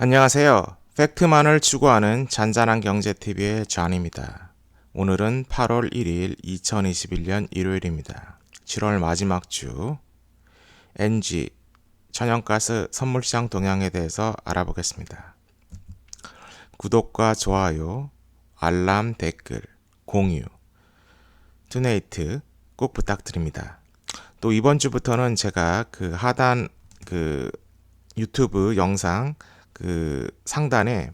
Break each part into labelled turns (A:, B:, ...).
A: 안녕하세요. 팩트만을 추구하는 잔잔한 경제TV의 존입니다. 오늘은 8월 1일 2021년 일요일입니다. 7월 마지막 주 NG 천연가스 선물시장 동향에 대해서 알아보겠습니다. 구독과 좋아요, 알람, 댓글, 공유, 투네이트 꼭 부탁드립니다. 또 이번 주부터는 제가 그 하단 그 유튜브 영상 그 상단에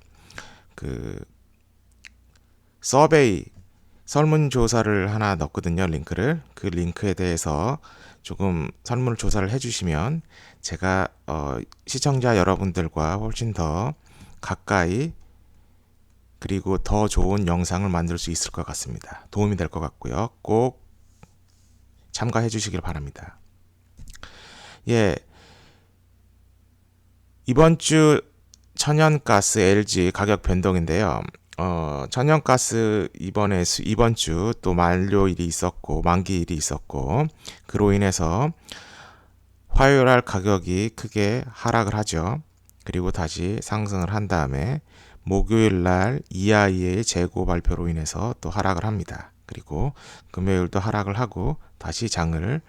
A: 그 서베이 설문조사를 하나 넣거든요. 링크를. 그 링크에 대해서 조금 설문조사를 해주시면 제가 시청자 여러분들과 훨씬 더 가까이 그리고 더 좋은 영상을 만들 수 있을 것 같습니다. 도움이 될 것 같고요. 꼭 참가해 주시길 바랍니다. 예, 이번 주 천연가스 LG 가격 변동인데요. 천연가스 이번 주 또 만료일이 있었고 만기일이 있었고 그로 인해서 화요일날 가격이 크게 하락을 하죠. 그리고 다시 상승을 한 다음에 목요일날 EIA 재고 발표로 인해서 또 하락을 합니다. 그리고 금요일도 하락을 하고 다시 장을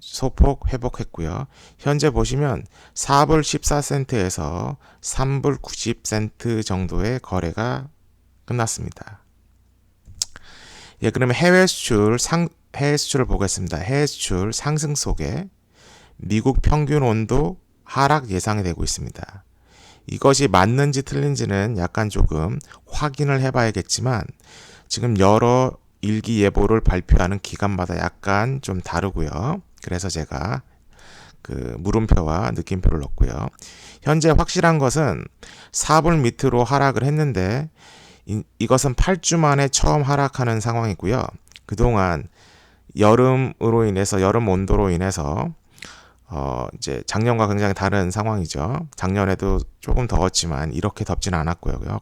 A: 소폭 회복했고요. 현재 보시면 4불 14센트에서 3불 90센트 정도의 거래가 끝났습니다. 예, 그러면 해외 수출을 보겠습니다. 해외 수출 상승 속에 미국 평균 온도 하락 예상이 되고 있습니다. 이것이 맞는지 틀린지는 약간 조금 확인을 해봐야겠지만 지금 여러 일기예보를 발표하는 기관마다 약간 좀 다르고요. 그래서 제가 그 물음표와 느낌표를 넣고요. 현재 확실한 것은 4불 밑으로 하락을 했는데 이것은 8주 만에 처음 하락하는 상황이고요. 그동안 여름 온도로 인해서 이제 작년과 굉장히 다른 상황이죠. 작년에도 조금 더웠지만 이렇게 덥지는 않았고요.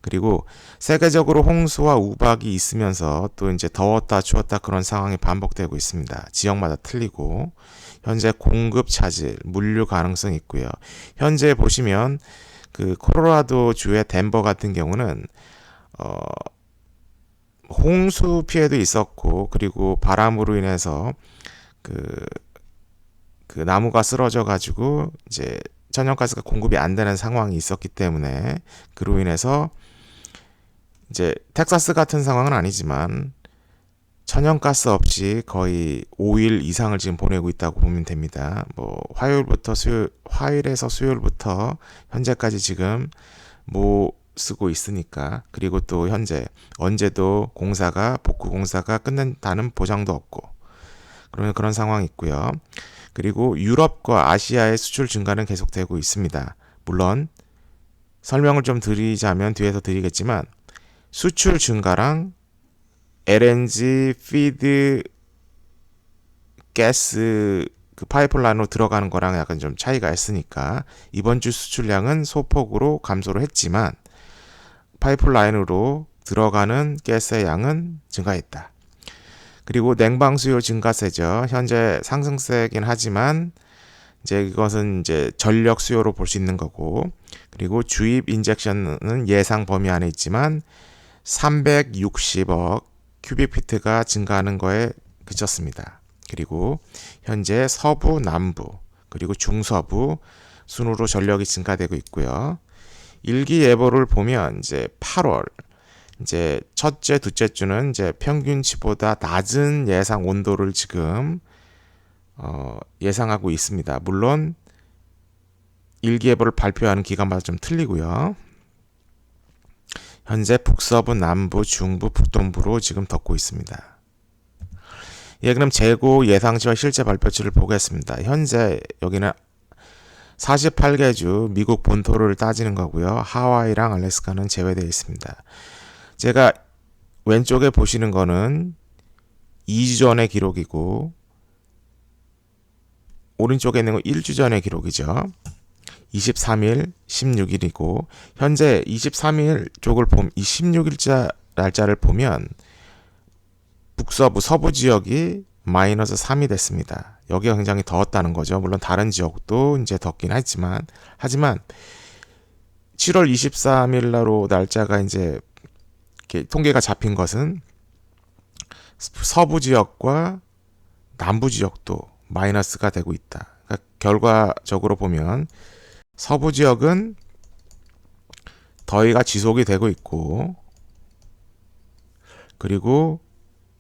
A: 그리고 세계적으로 홍수와 우박이 있으면서 또 이제 더웠다 추웠다 그런 상황이 반복되고 있습니다. 지역마다 틀리고 현재 공급 차질, 물류 가능성이 있고요. 현재 보시면 그 콜로라도 주의 덴버 같은 경우는 홍수 피해도 있었고 그리고 바람으로 인해서 그 나무가 쓰러져 가지고 이제 천연가스가 공급이 안 되는 상황이 있었기 때문에 그로 인해서 이제 텍사스 같은 상황은 아니지만 천연가스 없이 거의 5일 이상을 지금 보내고 있다고 보면 됩니다. 뭐 화요일에서 수요일부터 현재까지 지금 못 쓰고 있으니까 그리고 또 현재 언제도 복구 공사가 끝난다는 보장도 없고 그러면 그런 상황이 있고요. 그리고 유럽과 아시아의 수출 증가는 계속되고 있습니다. 물론 설명을 좀 드리자면 뒤에서 드리겠지만 수출 증가랑 LNG 피드 가스 그 파이프라인으로 들어가는 거랑 약간 좀 차이가 있으니까 이번 주 수출량은 소폭으로 감소를 했지만 파이프라인으로 들어가는 가스의 양은 증가했다. 그리고 냉방 수요 증가세죠. 현재 상승세긴 하지만 이제 이것은 이제 전력 수요로 볼 수 있는 거고 그리고 주입 인젝션은 예상 범위 안에 있지만 360억 큐빅피트가 증가하는 거에 그쳤습니다. 그리고 현재 서부, 남부, 그리고 중서부 순으로 전력이 증가되고 있고요. 일기예보를 보면 이제 8월 이제 첫째, 둘째 주는 이제 평균치보다 낮은 예상 온도를 지금 예상하고 있습니다. 물론 일기예보를 발표하는 기간마다 좀 틀리고요. 현재 북서부, 남부, 중부, 북동부로 지금 덮고 있습니다. 예, 그럼 재고 예상치와 실제 발표치를 보겠습니다. 현재 여기는 48개 주 미국 본토를 따지는 거고요. 하와이랑 알래스카는 제외되어 있습니다. 제가 왼쪽에 보시는 거는 2주 전의 기록이고 오른쪽에 있는 건 1주 전의 기록이죠. 23일, 16일이고 현재 23일 쪽을 보면 이 16일자 날짜를 보면 북서부 서부 지역이 마이너스 3이 됐습니다. 여기가 굉장히 더웠다는 거죠. 물론 다른 지역도 이제 덥긴 하지만 7월 23일로 날짜가 이제 이렇게 통계가 잡힌 것은 서부 지역과 남부 지역도 마이너스가 되고 있다. 그러니까 결과적으로 보면 서부 지역은 더위가 지속이 되고 있고, 그리고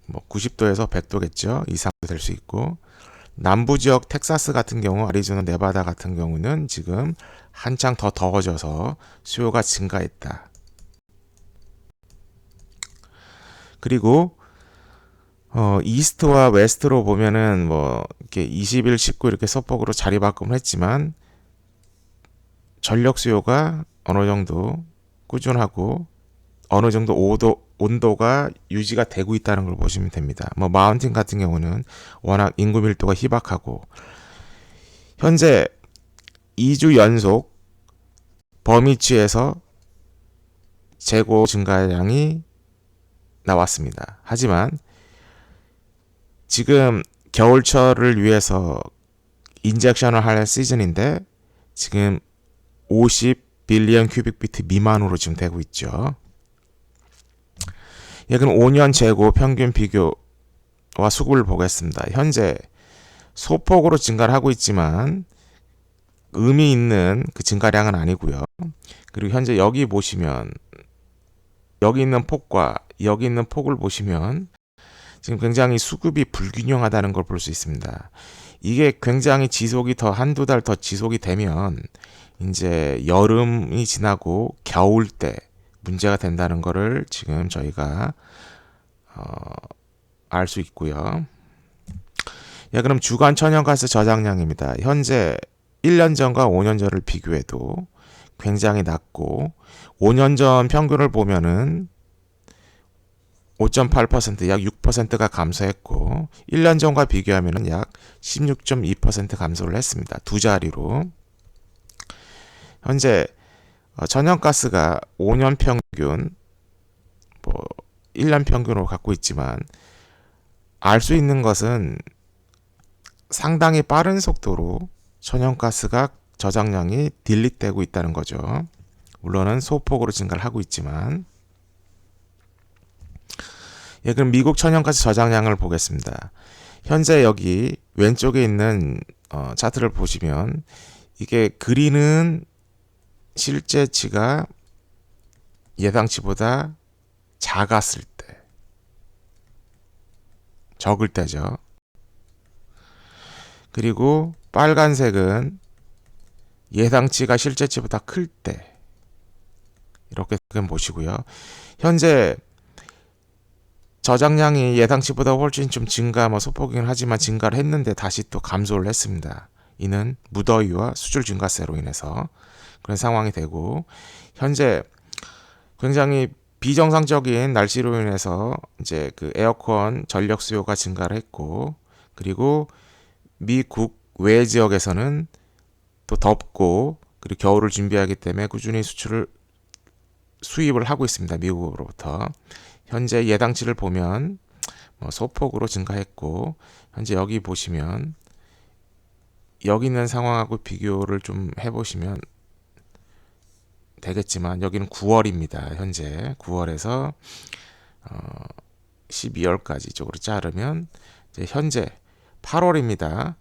A: 뭐 90도에서 100도겠죠. 이상도 될 수 있고, 남부 지역 텍사스 같은 경우, 아리조나, 네바다 같은 경우는 지금 한창 더 더워져서 수요가 증가했다. 그리고 이스트와 웨스트로 보면은 뭐 이렇게 20일, 19 이렇게 소폭으로 자리 바꿈을 했지만 전력 수요가 어느 정도 꾸준하고 어느 정도 온도가 유지가 되고 있다는 걸 보시면 됩니다. 뭐 마운틴 같은 경우는 워낙 인구 밀도가 희박하고, 현재 2주 연속 범위치에서 재고 증가량이 나왔습니다. 하지만 지금 겨울철을 위해서 인젝션을 할 시즌인데 지금 50 빌리언 큐빅피트 미만으로 지금 되고 있죠. 그럼 5년 재고 평균 비교와 수급을 보겠습니다. 현재 소폭으로 증가를 하고 있지만 의미 있는 그 증가량은 아니고요. 그리고 현재 여기 보시면 여기 있는 폭과 여기 있는 폭을 보시면 지금 굉장히 수급이 불균형하다는 걸 볼 수 있습니다. 이게 굉장히 지속이 더 한두 달 더 지속이 되면 이제 여름이 지나고 겨울 때 문제가 된다는 거를 지금 저희가 알 수 있고요. 그럼 주간 천연가스 저장량입니다. 현재 1년 전과 5년 전을 비교해도 굉장히 낮고, 5년 전 평균을 보면은 5.8%, 약 6%가 감소했고, 1년 전과 비교하면은 약 16.2% 감소를 했습니다. 두 자리로. 현재 천연가스가 5년 평균, 뭐 1년 평균으로 갖고 있지만 알 수 있는 것은 상당히 빠른 속도로 천연가스가 저장량이 딜릿되고 있다는 거죠. 물론은 소폭으로 증가를 하고 있지만. 그럼 미국 천연가스 저장량을 보겠습니다. 현재 여기 왼쪽에 있는 차트를 보시면 이게 그린은 실제치가 예상치보다 작았을 때, 적을 때죠. 그리고 빨간색은 예상치가 실제치보다 클 때, 이렇게 보시고요. 현재 저장량이 예상치보다 훨씬 좀 소폭이긴 하지만 증가를 했는데 다시 또 감소를 했습니다. 이는 무더위와 수출 증가세로 인해서 그런 상황이 되고, 현재 굉장히 비정상적인 날씨로 인해서 이제 그 에어컨 전력 수요가 증가를 했고, 그리고 미국 외 지역에서는 또 덥고, 그리고 겨울을 준비하기 때문에 꾸준히 수입을 하고 있습니다. 미국으로부터. 현재 예상치를 보면 소폭으로 증가했고, 현재 여기 보시면 여기 있는 상황하고 비교를 좀 해보시면 되겠지만 여기는 9월입니다. 현재 9월에서 12월까지 쪽으로 자르면 이제 현재 8월입니다.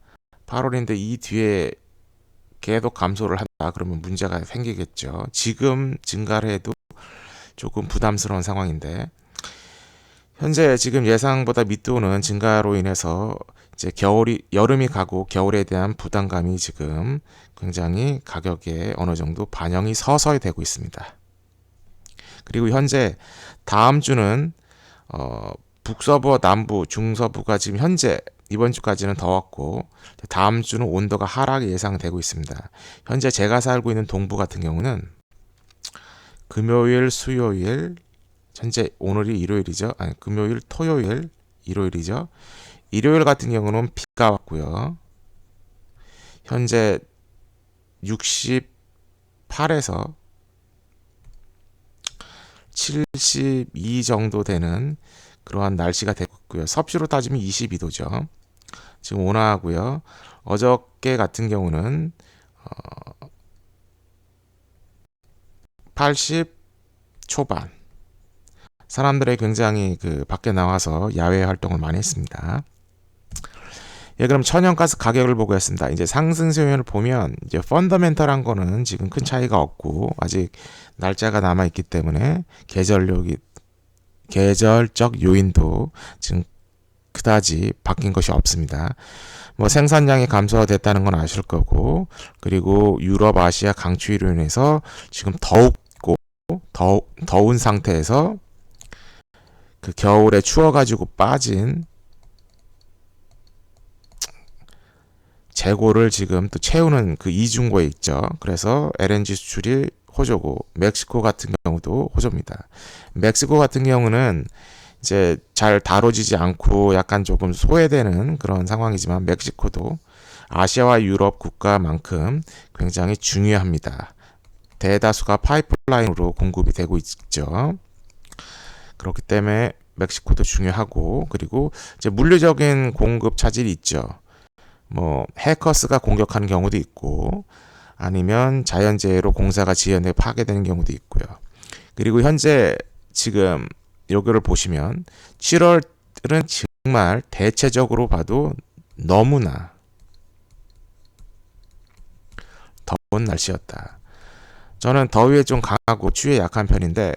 A: 8월인데 이 뒤에 계속 감소를 한다 그러면 문제가 생기겠죠. 지금 증가를 해도 조금 부담스러운 상황인데, 현재 지금 예상보다 밑도는 증가로 인해서 이제 여름이 가고 겨울에 대한 부담감이 지금 굉장히 가격에 어느 정도 반영이 서서히 되고 있습니다. 그리고 현재 다음 주는 북서부와 남부, 중서부가 지금 현재 이번 주까지는 더웠고, 다음 주는 온도가 하락이 예상되고 있습니다. 현재 제가 살고 있는 동부 같은 경우는 금요일, 수요일, 현재 오늘이 일요일이죠. 금요일, 토요일, 일요일이죠. 일요일 같은 경우는 비가 왔고요. 현재 68에서 72 정도 되는 그러한 날씨가 되고 있고요. 섭씨로 따지면 22도죠. 지금 온화하고요. 어저께 같은 경우는 80 초반 사람들이 굉장히 그 밖에 나와서 야외 활동을 많이 했습니다. 예, 그럼 천연가스 가격을 보겠습니다. 이제 상승세 요인을 보면 이제 펀더멘털한 거는 지금 큰 차이가 없고 아직 날짜가 남아 있기 때문에 계절적 요인도 지금 그다지 바뀐 것이 없습니다. 뭐 생산량이 감소됐다는 건 아실 거고, 그리고 유럽, 아시아 강추위로 인해서 지금 더운 상태에서 그 겨울에 추워가지고 빠진 재고를 지금 또 채우는 그 이중고에 있죠. 그래서 LNG 수출이 호조고, 멕시코 같은 경우도 호조입니다. 멕시코 같은 경우는 이제 잘 다뤄지지 않고 약간 조금 소외되는 그런 상황이지만 멕시코도 아시아와 유럽 국가만큼 굉장히 중요합니다. 대다수가 파이프라인으로 공급이 되고 있죠. 그렇기 때문에 멕시코도 중요하고, 그리고 이제 물리적인 공급 차질이 있죠. 뭐 해커스가 공격하는 경우도 있고, 아니면 자연재해로 공사가 지연돼 파괴되는 경우도 있고요. 그리고 현재 지금 여기를 보시면 7월은 정말 대체적으로 봐도 너무나 더운 날씨였다. 저는 더위에 좀 강하고 추위에 약한 편인데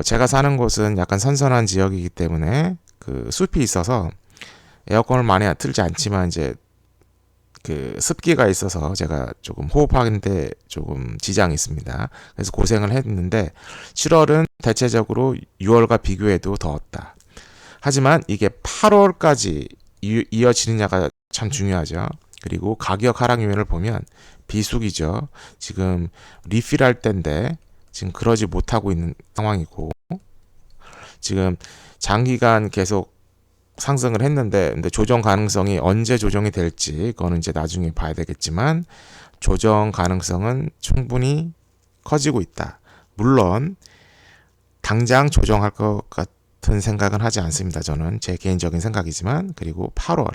A: 제가 사는 곳은 약간 선선한 지역이기 때문에 그 숲이 있어서 에어컨을 많이 틀지 않지만 이제 그 습기가 있어서 제가 조금 호흡하는데 조금 지장이 있습니다. 그래서 고생을 했는데 7월은 대체적으로 6월과 비교해도 더웠다. 하지만 이게 8월까지 이어지느냐가 참 중요하죠. 그리고 가격 하락 요인을 보면 비수기죠. 지금 리필할 때인데 지금 그러지 못하고 있는 상황이고, 지금 장기간 계속 상승을 했는데 근데 조정 가능성이 언제 조정이 될지 그거는 이제 나중에 봐야 되겠지만 조정 가능성은 충분히 커지고 있다. 물론 당장 조정할 것 같은 생각은 하지 않습니다. 저는 제 개인적인 생각이지만. 그리고 8월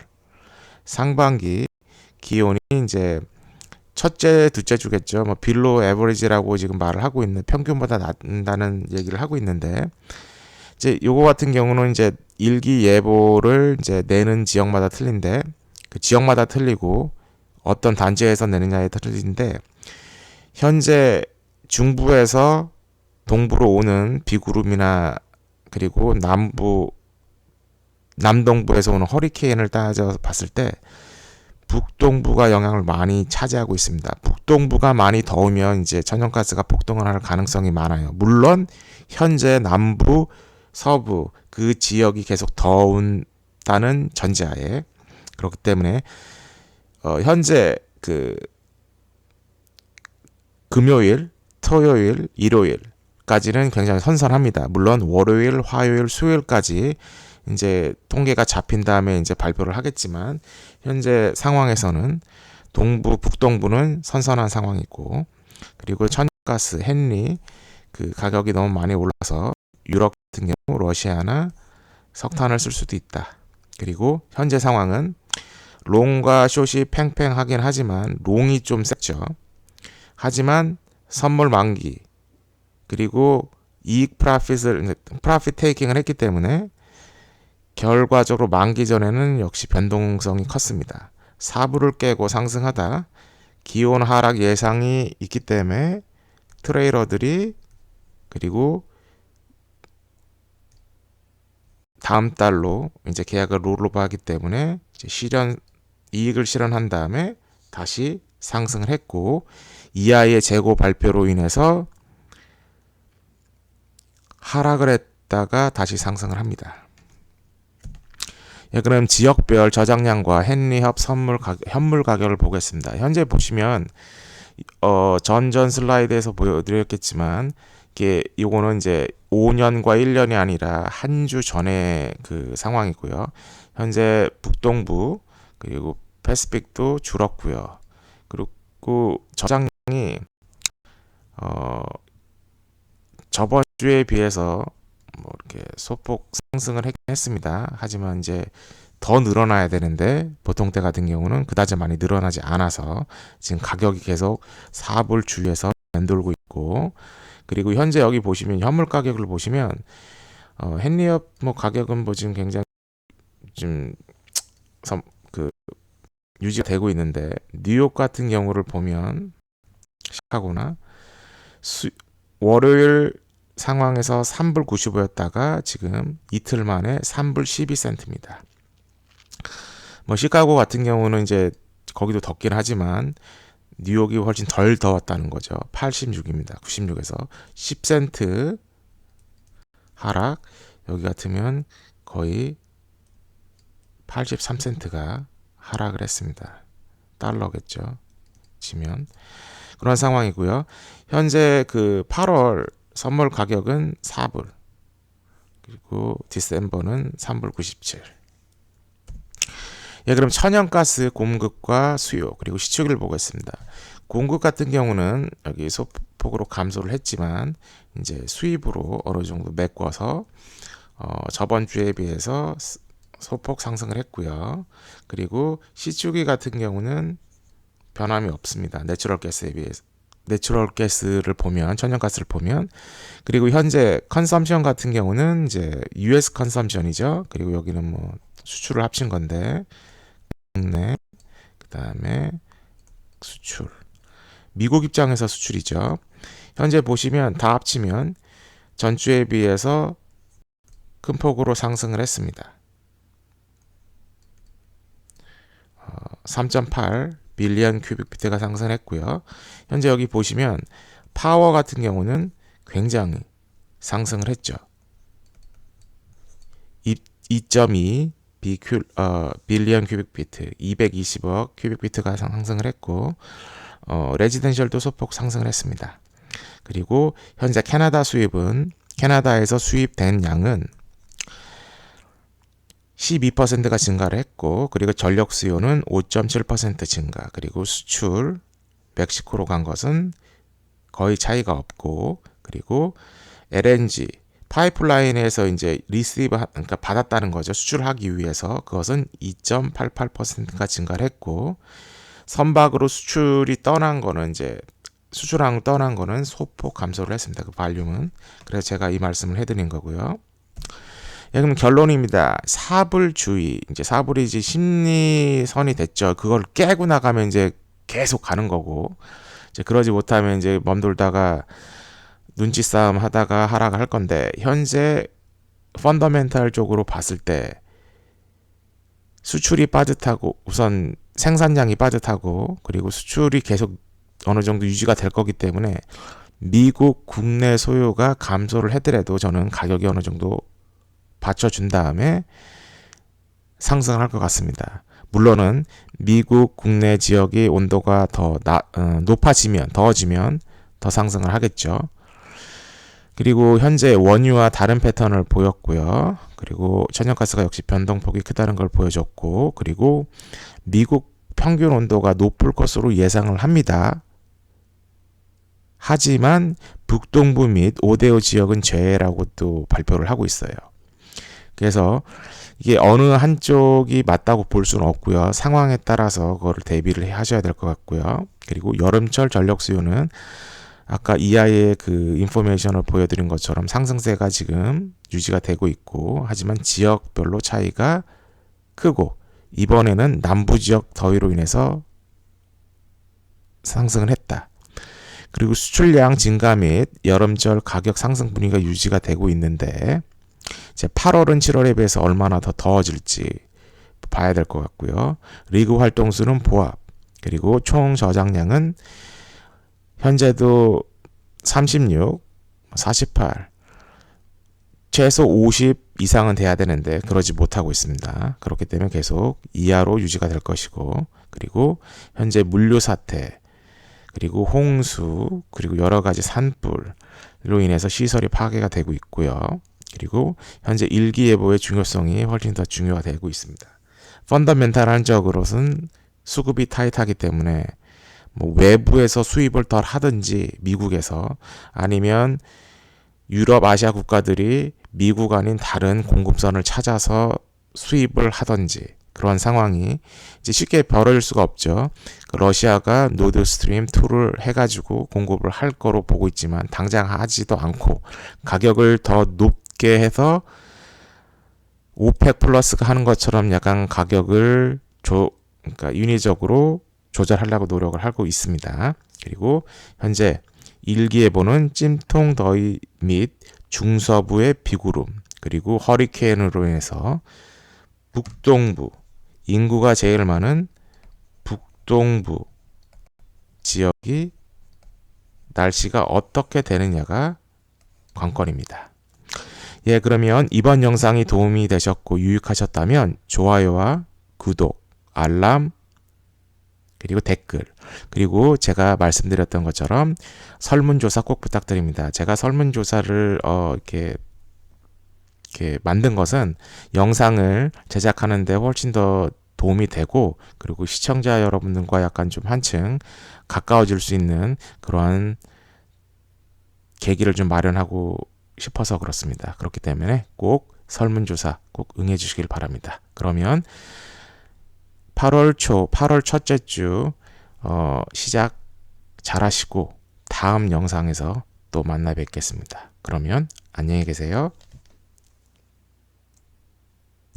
A: 상반기 기온이 이제 첫째, 둘째 주겠죠. 뭐 빌로 에버리지라고 지금 말을 하고 있는, 평균보다 낮다는 얘기를 하고 있는데, 이제 요거 같은 경우는 이제 일기예보를 이제 내는 지역마다 틀린데, 그 지역마다 틀리고 어떤 단지에서 내느냐에 틀린데, 현재 중부에서 동부로 오는 비구름이나 그리고 남동부에서 오는 허리케인을 따져 봤을 때 북동부가 영향을 많이 차지하고 있습니다. 북동부가 많이 더우면 이제 천연가스가 폭등을 할 가능성이 많아요. 물론 현재 남부, 서부 그 지역이 계속 더운다는 전제하에, 그렇기 때문에 현재 그 금요일, 토요일, 일요일까지는 굉장히 선선합니다. 물론 월요일, 화요일, 수요일까지 이제 통계가 잡힌 다음에 이제 발표를 하겠지만 현재 상황에서는 동부, 북동부는 선선한 상황이고, 그리고 천연가스, 헨리 그 가격이 너무 많이 올라서 유럽 같은 경우 러시아나 석탄을 쓸 수도 있다. 그리고 현재 상황은 롱과 숏이 팽팽하긴 하지만 롱이 좀 셌죠. 하지만 선물 만기 그리고 이익 프라핏 테이킹을 했기 때문에 결과적으로 만기 전에는 역시 변동성이 컸습니다. 사부를 깨고 상승하다 기온 하락 예상이 있기 때문에 트레이더들이, 그리고 다음 달로 이제 계약을 롤오버하기 때문에 이제 이익을 실현한 다음에 다시 상승을 했고, 이하의 재고 발표로 인해서 하락을 했다가 다시 상승을 합니다. 예, 그럼 지역별 저장량과 henry 현물 가격을 보겠습니다. 현재 보시면 전전 슬라이드에서 보여드렸겠지만 요거는 이제 5년과 1년이 아니라 한 주 전에 그 상황이고요. 현재 북동부 그리고 패시픽도 줄었고요. 그리고 저장량이 저번 주에 비해서 뭐 이렇게 소폭 상승을 했습니다. 하지만 이제 더 늘어나야 되는데 보통 때 같은 경우는 그다지 많이 늘어나지 않아서 지금 가격이 계속 4불 주위에서 맴돌고 있고, 그리고 현재 여기 보시면 현물 가격을 보시면 헨리업 뭐 가격은 뭐 지금 굉장히 좀 그 유지가 되고 있는데 뉴욕 같은 경우를 보면 시카고나 월요일 상황에서 3불 95였다가 지금 이틀 만에 3불 12센트입니다. 뭐 시카고 같은 경우는 이제 거기도 덥긴 하지만 뉴욕이 훨씬 덜 더웠다는 거죠. 86입니다. 96에서 10센트 하락. 여기 같으면 거의 83센트가 하락을 했습니다. 달러겠죠. 지면 그런 상황이고요. 현재 그 8월 선물 가격은 4불. 그리고 디셈버는 3불 97. 예, 그럼 천연가스 공급과 수요 그리고 시축을 보겠습니다. 공급 같은 경우는 여기 소폭으로 감소를 했지만 이제 수입으로 어느 정도 메꿔서 저번 주에 비해서 소폭 상승을 했고요. 그리고 시축이 같은 경우는 변함이 없습니다. 내추럴 가스에 비해서. 내추럴 가스를 보면 천연가스를 보면 그리고 현재 컨섬션 같은 경우는 이제 US 컨섬션이죠. 그리고 여기는 뭐 수출을 합친 건데 국내 그다음에 수출 미국 입장에서 수출이죠. 현재 보시면 다 합치면 전주에 비해서 큰 폭으로 상승을 했습니다. 3.8 빌리언 큐빅피트가 상승했고요. 현재 여기 보시면 파워 같은 경우는 굉장히 상승을 했죠. 2.2 빌리언 큐빅피트, 220억 큐빅피트가 상승을 했고 레지던셜도 소폭 상승을 했습니다. 그리고 현재 캐나다에서 수입된 양은 12%가 증가를 했고 그리고 전력 수요는 5.7% 증가 그리고 수출 멕시코로 간 것은 거의 차이가 없고 그리고 LNG 파이프라인에서 이제 그러니까 받았다는 거죠. 수출하기 위해서 그것은 2.88%가 증가를 했고 선박으로 수출이 떠난 거는 이제 수출항 떠난 거는 소폭 감소를 했습니다. 그 발륨은. 그래서 제가 이 말씀을 해드린 거고요. 예, 그럼 결론입니다. 사불주의. 이제 사불이 이제 심리선이 됐죠. 그걸 깨고 나가면 이제 계속 가는 거고, 이제 그러지 못하면 이제 멈돌다가 눈치 싸움 하다가 하락을 할 건데, 현재 펀더멘탈 쪽으로 봤을 때 수출이 빠듯하고 우선 생산량이 빠듯하고 그리고 수출이 계속 어느 정도 유지가 될 거기 때문에 미국 국내 소요가 감소를 하더라도 저는 가격이 어느 정도 받쳐준 다음에 상승할 것 같습니다. 물론은 미국 국내 지역의 온도가 더 높아지면 더워지면 더 상승을 하겠죠. 그리고 현재 원유와 다른 패턴을 보였고요. 그리고 천연가스가 역시 변동폭이 크다는 걸 보여줬고 그리고 미국 평균 온도가 높을 것으로 예상을 합니다. 하지만 북동부 및 오데오 지역은 제외라고 또 발표를 하고 있어요. 그래서 이게 어느 한쪽이 맞다고 볼 수는 없고요. 상황에 따라서 그거를 대비를 하셔야 될 것 같고요. 그리고 여름철 전력 수요는 아까 이하의 그 인포메이션을 보여드린 것처럼 상승세가 지금 유지가 되고 있고 하지만 지역별로 차이가 크고 이번에는 남부 지역 더위로 인해서 상승을 했다. 그리고 수출량 증가 및 여름철 가격 상승 분위기가 유지가 되고 있는데 이제 8월은 7월에 비해서 얼마나 더 더워질지 봐야 될 것 같고요. 리그 활동 수는 보합 그리고 총 저장량은 현재도 36, 48 최소 50 이상은 돼야 되는데 그러지 못하고 있습니다. 그렇기 때문에 계속 이하로 유지가 될 것이고 그리고 현재 물류 사태 그리고 홍수 그리고 여러 가지 산불로 인해서 시설이 파괴가 되고 있고요. 그리고 현재 일기예보의 중요성이 훨씬 더 중요가 되고 있습니다. 펀더멘탈한적으로는 수급이 타이트하기 때문에 뭐 외부에서 수입을 덜 하든지 미국에서 아니면 유럽, 아시아 국가들이 미국 아닌 다른 공급선을 찾아서 수입을 하든지 그런 상황이 이제 쉽게 벌어질 수가 없죠. 러시아가 노드 스트림 2를 해가지고 공급을 할 거로 보고 있지만 당장 하지도 않고 가격을 더 높게 해서 오펙 플러스가 하는 것처럼 약간 가격을 그러니까 인위적으로 조절하려고 노력을 하고 있습니다. 그리고 현재 일기예보는 찜통 더위 및 중서부의 비구름 그리고 허리케인으로 인해서 북동부 인구가 제일 많은 북동부 지역이 날씨가 어떻게 되느냐가 관건입니다. 예, 그러면 이번 영상이 도움이 되셨고 유익하셨다면 좋아요와 구독, 알람, 그리고 댓글, 그리고 제가 말씀드렸던 것처럼 설문조사 꼭 부탁드립니다. 제가 설문조사를 이렇게 만든 것은 영상을 제작하는데 훨씬 더 도움이 되고, 그리고 시청자 여러분들과 약간 좀 한층 가까워질 수 있는 그러한 계기를 좀 마련하고 싶어서 그렇습니다. 그렇기 때문에 꼭 설문조사 꼭 응해 주시길 바랍니다. 그러면 8월 첫째 주 시작 잘하시고 다음 영상에서 또 만나 뵙겠습니다. 그러면 안녕히 계세요.